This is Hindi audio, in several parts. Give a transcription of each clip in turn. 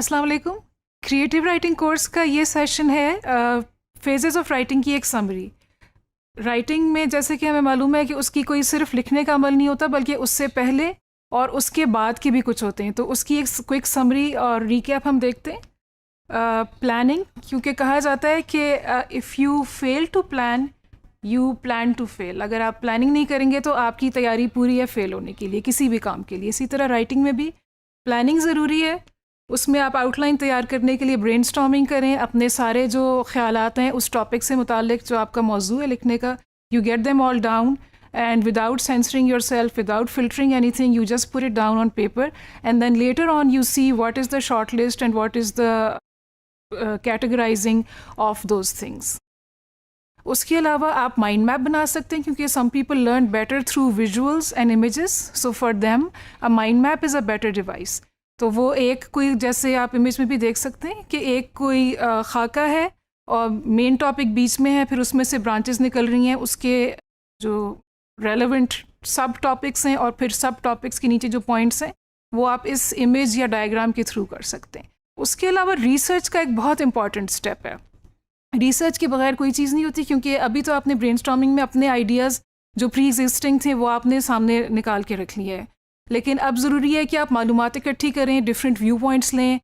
अस्सलाम वालेकुम। क्रिएटिव राइटिंग कोर्स का ये सेशन है फेजेस ऑफ राइटिंग की एक समरी। राइटिंग में जैसे कि हमें मालूम है कि उसकी कोई सिर्फ लिखने का अमल नहीं होता, बल्कि उससे पहले और उसके बाद के भी कुछ होते हैं। तो उसकी एक क्विक समरी और रिकैप हम देखते हैं। प्लानिंग, क्योंकि कहा जाता है कि if you fail to plan you plan to fail. अगर आप प्लानिंग नहीं करेंगे तो आपकी तैयारी पूरी है फेल होने के लिए, किसी भी काम के लिए। इसी तरह राइटिंग में भी प्लानिंग ज़रूरी है। उसमें आप आउटलाइन तैयार करने के लिए ब्रेनस्टॉर्मिंग करें, अपने सारे जो ख्यालात हैं उस टॉपिक से मुतालिक जो आपका मौजू है लिखने का, you get them all down and without censoring yourself, without filtering anything, you just put it down on paper, and then later on you see what is the short list and what is the categorizing of those things. उसके अलावा आप माइंड मैप बना सकते हैं, क्योंकि some people learn better through visuals and images, so for them a mind map is a better device. तो वो एक कोई, जैसे आप इमेज में भी देख सकते हैं कि एक कोई खाका है और मेन टॉपिक बीच में है, फिर उसमें से ब्रांचेस निकल रही हैं, उसके जो रेलेवेंट सब टॉपिक्स हैं और फिर सब टॉपिक्स के नीचे जो पॉइंट्स हैं वो आप इस इमेज या डायग्राम के थ्रू कर सकते हैं। उसके अलावा रिसर्च का एक बहुत इंपॉर्टेंट स्टेप है। रिसर्च के बगैर कोई चीज़ नहीं होती, क्योंकि अभी तो आपने ब्रेनस्टॉर्मिंग में अपने आइडियाज़ जो प्री एग्जिस्टिंग थे वो आपने सामने निकाल के रख लिए हैं, लेकिन अब ज़रूरी है कि आप मालूमात इकट्ठी करें, डिफरेंट व्यू पॉइंट्स लें,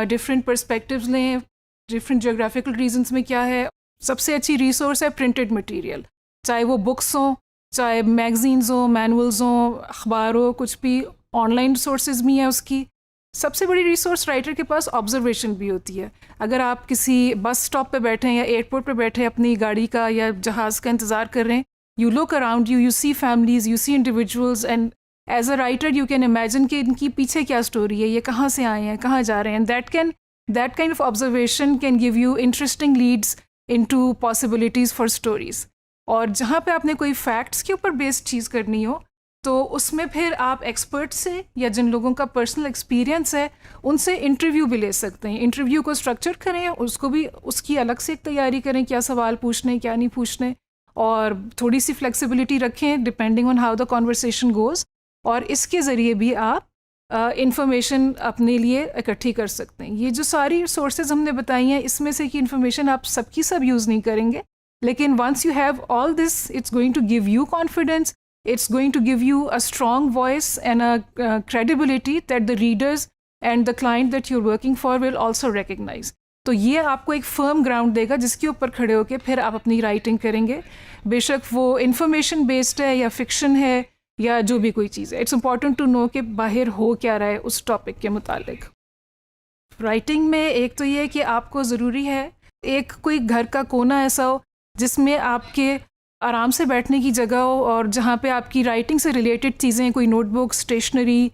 डिफरेंट पर्सपेक्टिव्स लें, डिफरेंट जोग्राफिकल रीजन्स में क्या है। सबसे अच्छी रिसोर्स है प्रिंटेड मटेरियल, चाहे वो बुक्स हों, चाहे मैगजीन्स हों, मैनुअल्स हों, अखबार हो, कुछ भी ऑनलाइन सोर्सेज भी हैं। उसकी सबसे बड़ी रिसोर्स राइटर के पास ऑब्जर्वेशन भी होती है। अगर आप किसी बस स्टॉप पे बैठे हैं या एयरपोर्ट पे बैठे हैं, अपनी गाड़ी का या जहाज़ का इंतज़ार कर रहे हैं, you look around you, you see families, you see individuals, and as a writer you can imagine कि इनकी पीछे क्या स्टोरी है, ये कहाँ से आए हैं, कहाँ जा रहे हैं। That kind of observation can give you interesting Leeds into possibilities for stories. और जहाँ पे आपने कोई फैक्ट्स के ऊपर बेस्ड चीज़ करनी हो, तो उसमें फिर आप एक्सपर्ट से या जिन लोगों का पर्सनल एक्सपीरियंस है उनसे इंटरव्यू भी ले सकते हैं। इंटरव्यू को स्ट्रक्चर करें, उसको भी उसकी अलग से एक तैयारी करें, क्या सवाल पूछने क्या नहीं पूछने, और थोड़ी सी फ्लेक्सिबिलिटी रखें depending on how the conversation goes. और इसके ज़रिए भी आप इंफॉर्मेशन अपने लिए इकट्ठी कर सकते हैं। ये जो सारी सोर्सेज हमने बताई हैं, इसमें से की इंफॉर्मेशन आप सबकी सब यूज़ नहीं करेंगे, लेकिन once you have all this, it's going to give you confidence, it's going to give you a strong voice and a credibility that the readers and the client that you're working for will also recognize. तो ये आपको एक फर्म ग्राउंड देगा जिसके ऊपर खड़े होकर फिर आप अपनी राइटिंग करेंगे, बेशक वो इंफॉर्मेशन बेस्ड है या फिक्शन है या जो भी कोई चीज़ है। इट्स इम्पॉर्टेंट टू नो कि बाहर हो क्या रहा है उस टॉपिक के मुतालिक। राइटिंग में एक तो ये है कि आपको ज़रूरी है एक कोई घर का कोना ऐसा हो जिसमें आपके आराम से बैठने की जगह हो, और जहाँ पे आपकी राइटिंग से रिलेटेड चीज़ें, कोई नोटबुक, स्टेशनरी,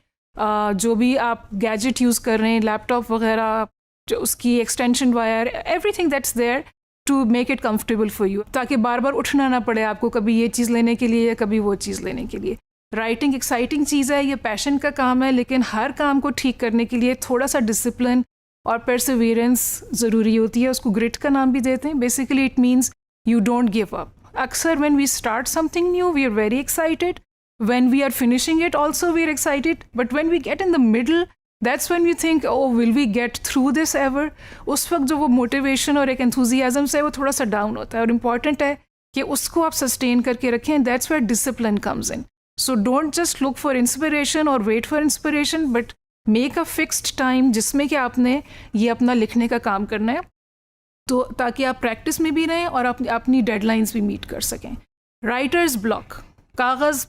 जो भी आप गैजेट यूज़ कर रहे हैं, लैपटॉप वगैरह, जो उसकी extension wire, everything that's there to make it comfortable for you, ताकि बार बार उठना ना पड़े आपको कभी ये चीज़ लेने के लिए या कभी वो चीज़ लेने के लिए। राइटिंग एक्साइटिंग चीज़ है, ये पैशन का काम है, लेकिन हर काम को ठीक करने के लिए थोड़ा सा डिसिप्लिन और परसिवियरेंस ज़रूरी होती है। उसको ग्रिट का नाम भी देते हैं। Basically it means you don't give up. अक्सर when we start something new we are very excited, when we are finishing it also we are excited, but when we get in the middle that's when we think oh will we get through this ever। उस वक्त जो वो मोटिवेशन और एक एंथुजियाज्म से वो थोड़ा सा डाउन होता है, और इम्पॉर्टेंट है कि उसको आप सस्टेन करके रखें। That's where discipline comes in. So don't just look for inspiration और wait for inspiration, but make a fixed time जिसमें कि आपने ये अपना लिखने का काम करना है, तो ताकि आप प्रैक्टिस में भी रहें और अपनी डेडलाइंस भी मीट कर सकें। राइटर्स ब्लॉक, कागज़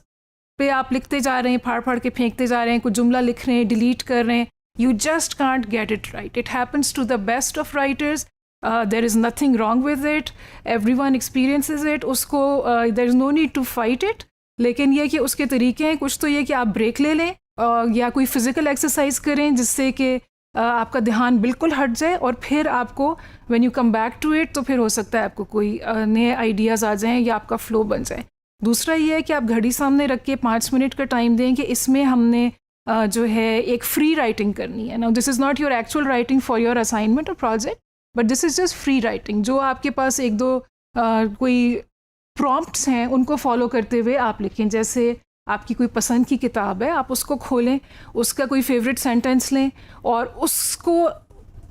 पे आप लिखते जा रहे हैं, फाड़ फाड़ के फेंकते जा रहे हैं, कुछ जुमला लिख रहे हैं, डिलीट कर रहे हैं, you just can't get it right. It happens to the best of writers, there is nothing wrong with it, everyone experiences it. उसको there is no need to fight it, लेकिन ये कि उसके तरीके हैं। कुछ तो ये कि आप ब्रेक ले लें या कोई फ़िज़िकल एक्सरसाइज करें जिससे कि आपका ध्यान बिल्कुल हट जाए, और फिर आपको when you come back to it तो फिर हो सकता है आपको कोई नए आइडियाज़ आ जाएं या आपका फ़्लो बन जाए। दूसरा ये है कि आप घड़ी सामने रख के 5 मिनट का टाइम दें कि इसमें हमने जो है एक फ्री राइटिंग करनी है। Now this is not your actual writing for your assignment और project, but this is just free writing. जो आपके पास एक दो कोई प्रॉम्प्ट्स हैं उनको फॉलो करते हुए आप लिखें। जैसे आपकी कोई पसंद की किताब है, आप उसको खोलें, उसका कोई फेवरेट सेंटेंस लें और उसको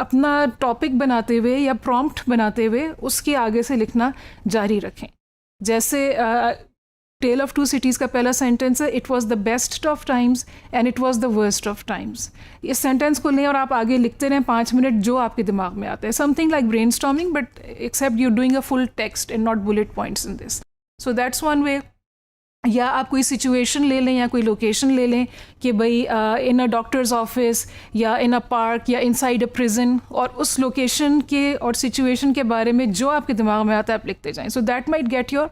अपना टॉपिक बनाते हुए या प्रॉम्प्ट बनाते हुए उसके आगे से लिखना जारी रखें। जैसे टेल ऑफ टू सिटीज़ का पहला सेंटेंस है, it was the best of times and it was the worst of times. इस सेंटेंस को लें और आप आगे लिखते रहें 5 मिनट जो आपके दिमाग में आता है, something like brainstorming but except you doing a full text and not bullet points in this. So that's one way. या आप कोई सिचुएशन ले लें या कोई लोकेशन ले लें कि भाई इन अ डॉक्टर्स ऑफिस या इन अ पार्क या इनसाइड अ प्रिजन, और उस लोकेशन के और सिचुएशन के बारे में जो आपके दिमाग में आता है आप लिखते जाएं। So that might get your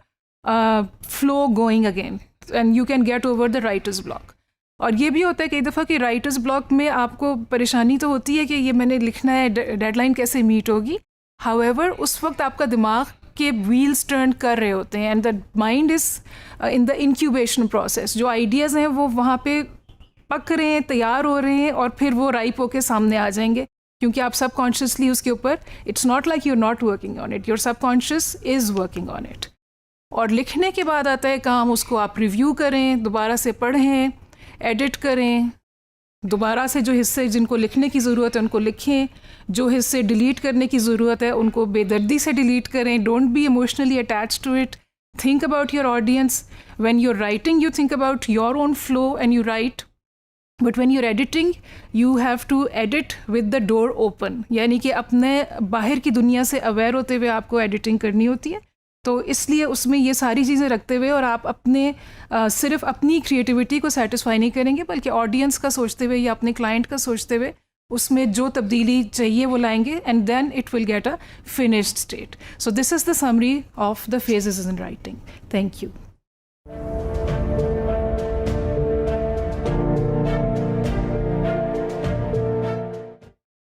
flow going again and you can get over the writers block. और ये भी होता है कई दफ़ा कि राइटर्स ब्लॉक में आपको परेशानी तो होती है कि ये मैंने लिखना है, डेडलाइन कैसे मीट होगी। हाउएवर उस वक्त आपका दिमाग के व्हील्स टर्न कर रहे होते हैं and the mind is in the incubation process. जो आइडियाज़ हैं वो वहाँ पे पक रहे हैं, तैयार हो रहे हैं और फिर वो राइप होके सामने आ जाएंगे, क्योंकि आप सबकॉन्शियसली उसके ऊपर, it's not like you are not working on it, your subconscious is working on it. और लिखने के बाद आता है काम, उसको आप रिव्यू करें, दोबारा से पढ़ें, एडिट करें, दोबारा से जो हिस्से जिनको लिखने की ज़रूरत है उनको लिखें, जो हिस्से डिलीट करने की ज़रूरत है उनको बेदर्दी से डिलीट करें। Don't be emotionally attached to it. Think about your audience. When you are writing you think about your own flow and you write, but when you are editing you have to edit with the door open, यानी कि अपने बाहर की दुनिया से अवेयर होते हुए आपको एडिटिंग करनी होती है। तो इसलिए उसमें ये सारी चीज़ें रखते हुए और आप अपने सिर्फ अपनी क्रिएटिविटी को सेटिस्फाई नहीं करेंगे बल्कि ऑडियंस का सोचते हुए या अपने क्लाइंट का सोचते हुए उसमें जो तब्दीली चाहिए वो लाएंगे and then it will get a finished state. So this is the summary of the phases in writing. Thank you.